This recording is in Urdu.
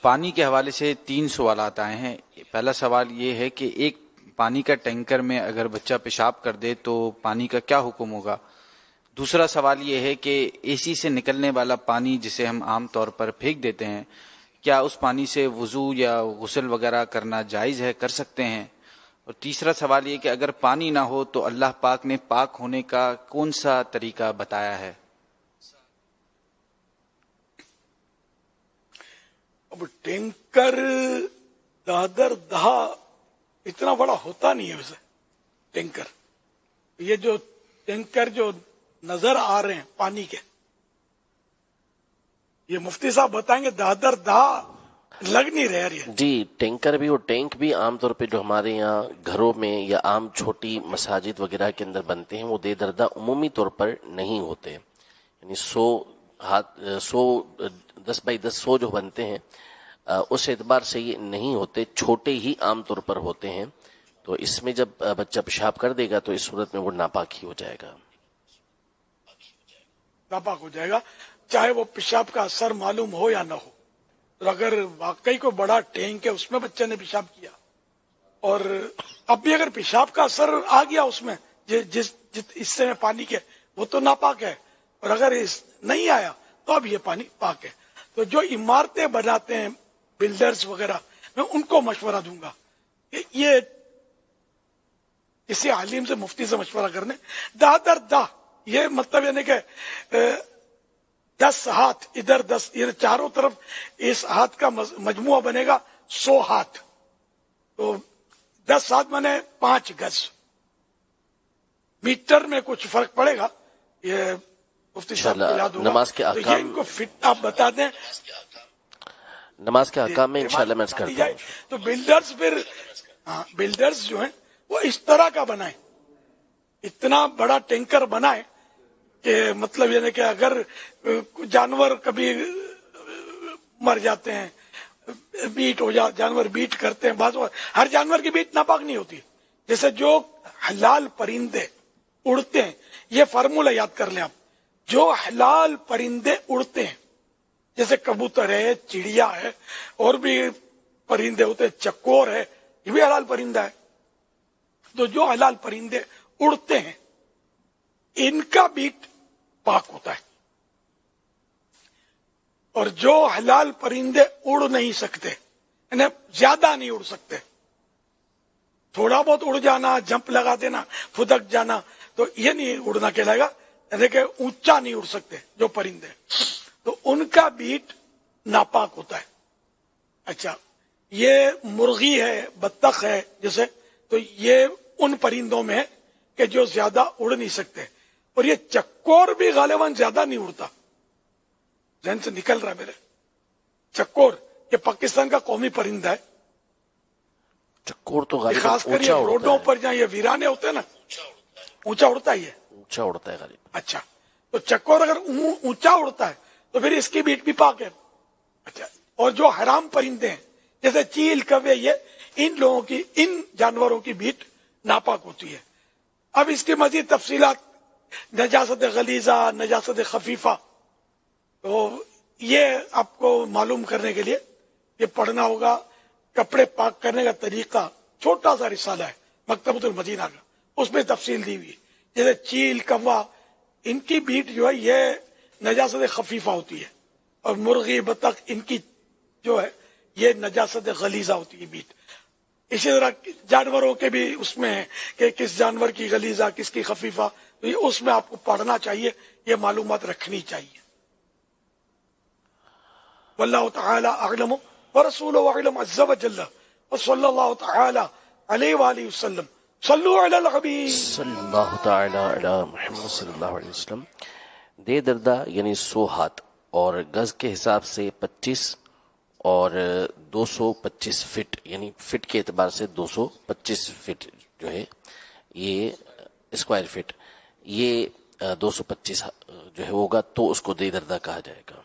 پانی کے حوالے سے 3 سوالات آئے ہیں. پہلا سوال یہ ہے کہ ایک پانی کا ٹینکر میں اگر بچہ پیشاب کر دے تو پانی کا کیا حکم ہوگا؟ دوسرا سوال یہ ہے کہ اے سی سے نکلنے والا پانی جسے ہم عام طور پر پھینک دیتے ہیں، کیا اس پانی سے وضو یا غسل وغیرہ کرنا جائز ہے، کر سکتے ہیں؟ اور تیسرا سوال یہ کہ اگر پانی نہ ہو تو اللہ پاک نے پاک ہونے کا کون سا طریقہ بتایا ہے؟ اب ٹینکر دادر دہا اتنا بڑا ہوتا نہیں ہے ویسے. ٹینکر یہ جو ٹینکر جو نظر آ رہے ہیں پانی کے، یہ مفتی صاحب بتائیں گے دادر دہا لگ نہیں رہے یار. یہ جی ٹینکر بھی اور ٹینک بھی عام طور پہ جو ہمارے یہاں گھروں میں یا عام چھوٹی مساجد وغیرہ کے اندر بنتے ہیں وہ دے دردہ عمومی طور پر نہیں ہوتے. یعنی 10x10 جو بنتے ہیں اس اعتبار سے یہ نہیں ہوتے، چھوٹے ہی عام طور پر ہوتے ہیں. تو اس میں جب بچہ پیشاب کر دے گا تو اس صورت میں وہ ناپاک ہی ہو جائے گا، ناپاک ہو جائے گا، چاہے وہ پیشاب کا اثر معلوم ہو یا نہ ہو. اور اگر واقعی کوئی بڑا ٹینک ہے اس میں بچے نے پیشاب کیا اور اب بھی اگر پیشاب کا اثر آ گیا اس میں جس حصے میں پانی کے، وہ تو ناپاک ہے. اور اگر نہیں آیا تو اب یہ پانی پاک ہے. تو جو عمارتیں بناتے ہیں بلڈرز وغیرہ، میں ان کو مشورہ دوں گا کہ یہ کسی عالم سے، مفتی سے مشورہ کرنے. دادر دہ یہ مطلب یعنی کہ 10 ہاتھ ادھر 10، یہ چاروں طرف اس ہاتھ کا مجموعہ بنے گا 100 ہاتھ. تو 10 ہاتھ بنے 5 گز. میٹر میں کچھ فرق پڑے گا، یہ مفتی صاحب کو یاد ہوگا. نماز کے تو یہ ان کو فٹ آپ بتا دیں. نماز کے احکام میں انشاءاللہ میں کرتا ہوں. تو بلڈرز جو ہیں وہ اس طرح کا بنائیں، اتنا بڑا ٹینکر بنائیں کہ مطلب یہ کہ اگر جانور کبھی مر جاتے ہیں، بیٹ ہو جا، جانور بیٹ کرتے ہیں، بعض ہر جانور کی بیٹ ناپاک نہیں ہوتی. جیسے جو حلال پرندے اڑتے ہیں، یہ فارمولہ یاد کر لیں آپ، جو حلال پرندے اڑتے ہیں جیسے کبوتر ہے، چڑیا ہے، اور بھی پرندے ہوتے ہیں، چکور ہے، یہ بھی حلال پرندہ ہے. تو جو حلال پرندے اڑتے ہیں ان کا بیٹ پاک ہوتا ہے. اور جو حلال پرندے اڑ نہیں سکتے، انہیں زیادہ نہیں اڑ سکتے، تھوڑا بہت اڑ جانا، جمپ لگا دینا، پھدک جانا، تو یہ نہیں اڑنا کہلائے گا. یعنی کہ اونچا نہیں اڑ سکتے جو پرندے، تو ان کا بیٹ ناپاک ہوتا ہے. اچھا، یہ مرغی ہے، بطخ ہے جیسے، تو یہ ان پرندوں میں ہے کہ جو زیادہ اڑ نہیں سکتے. اور یہ چکور بھی غالباً زیادہ نہیں اڑتا. ذہن سے نکل رہا ہے میرے. چکور یہ پاکستان کا قومی پرندہ ہے. چکور تو غالباً خاص کر اونچا روڈوں اڑتا پر جہاں یہ ویرانے ہوتے ہیں نا، اونچا اڑتا ہی ہے. اونچا اڑتا ہے غالباً. اچھا، تو چکور اگر اونچا اڑتا ہے تو پھر اس کی بیٹ بھی پاک ہے. اچھا، اور جو حرام پرندے ہیں جیسے چیل، کوے، یہ ان لوگوں کی، ان جانوروں کی بیٹ ناپاک ہوتی ہے. اب اس کی مزید تفصیلات، نجاست غلیظہ، نجاست خفیفہ، تو یہ آپ کو معلوم کرنے کے لیے یہ پڑھنا ہوگا. کپڑے پاک کرنے کا طریقہ چھوٹا سا رسالہ ہے مکتبۃ المدینہ کا، اس میں تفصیل دی ہوئی. جیسے چیل، کوا، ان کی بیٹ جو ہے یہ نجاست خفیفہ ہوتی ہے، اور مرغی، بطخ، ان کی جو ہے یہ نجاست غلیظہ ہوتی ہے بیٹ. اسی طرح جانوروں کے بھی اس میں ہے کہ کس جانور کی غلیظہ، کس کی خفیفہ، تو یہ اس میں آپ کو پڑھنا چاہیے، یہ معلومات رکھنی چاہیے. واللہ تعالی اعلم ورسولہ اعلم عز وجل، وصلی اللہ تعالی علیہ وآلہ وسلم. صلو علی الحبیب صلی اللہ تعالی علی محمد صلی اللہ علیہ وسلم. دے دردہ یعنی 100 ہاتھ، اور گز کے حساب سے 25 اور 225 فٹ، یعنی فٹ کے اعتبار سے 225 فٹ جو ہے یہ اسکوائر فٹ، یہ 225 جو ہے ہوگا تو اس کو دے دردہ کہا جائے گا.